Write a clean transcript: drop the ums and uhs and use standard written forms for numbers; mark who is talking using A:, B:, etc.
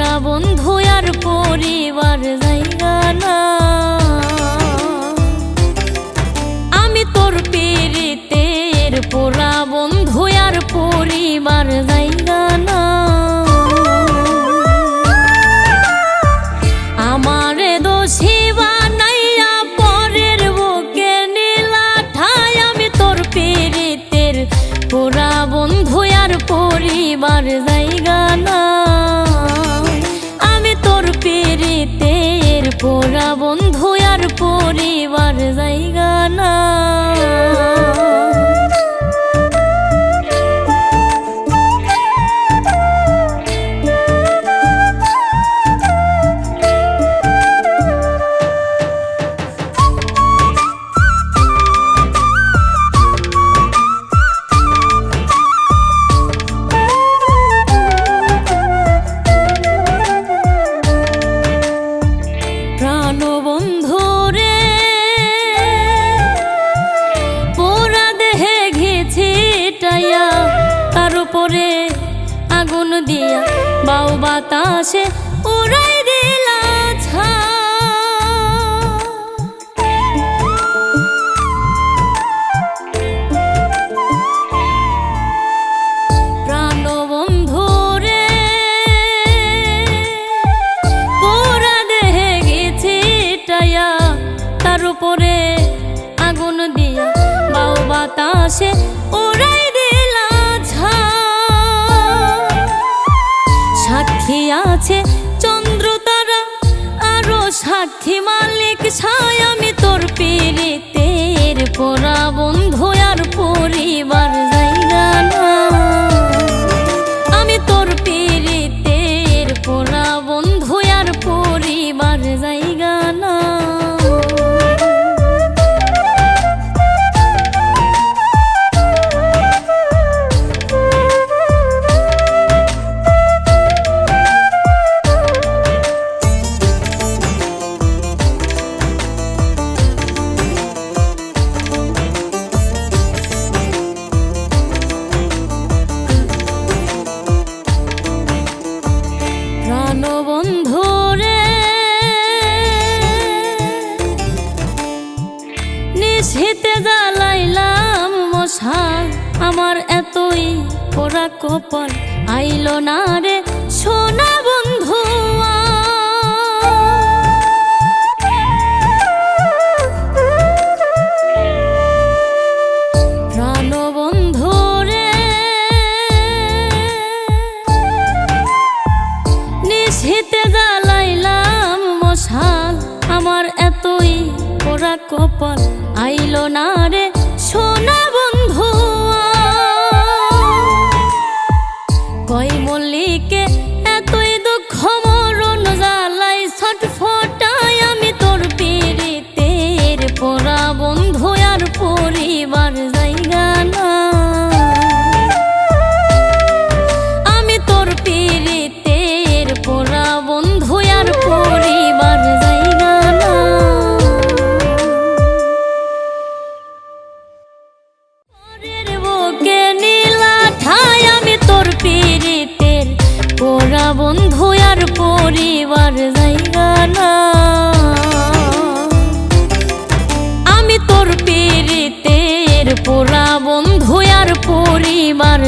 A: পোড়া বন্ধু আর পরিবার জায়গা না। আমি তোর পীড়িতের পোড়া বন্ধু আর পরিবার জায়গা না। আমারে দোষী বানাইয়া পরের বুকে নীলা ঠাই। আমি তোর পীড়িতের পোড়া বন্ধু আর পরিবার জায়গা না। আমি তোর পীড়িতের পোড়া বন্ধু আর পরিবার জায়গা না। পরে আগুন দিয়া বাউ বাতাসে উড়াই দিলা ছা। প্রাণ বন্ধু রে পোড়া দেহে গেছি টাইয়া। তার উপরে আগুন দিয়া বাউ বাতাসে উড়াই দিলা ছা। সাক্ষী আছে চন্দ্র তারা আরো সাক্ষী মালিক ছায়। আমি তোর পীড়িতের পোড়া বন্ধু আর পরিবার জায়গা না। আমি তোর পীড়িতের পোড়া বন্ধু আর পরিবার জায়গা না। বন্ধু রে নিশীথে জ্বালাইলাম মশাল। আমার এতই পোড়া কপাল আইলো না রে সোনা বন্ধু। প্রাণ বন্ধু রে নিশীথে জ্বালাইলাম মশাল। আমার এতই পোড়া কপাল আইলো না রে সোনা বন্ধু। কই মল্লিকে এতই দুঃখ মরণ জ্বালাই ছটফটাই। আমি তোর পীড়িতের পোড়া বন্ধু আর পরিবার জায়গা না। আমি তোর পীড়িতের পোড়া বন্ধু আর পরিবার জায়গা না। পরের বুকে নীলা ঠাই। আমি তোর পীড়িতের পোড়া বন্ধু আর পরিবার জায়গা না। আমি তোর পীড়িতের পোড়া বন্ধু আর পরিবার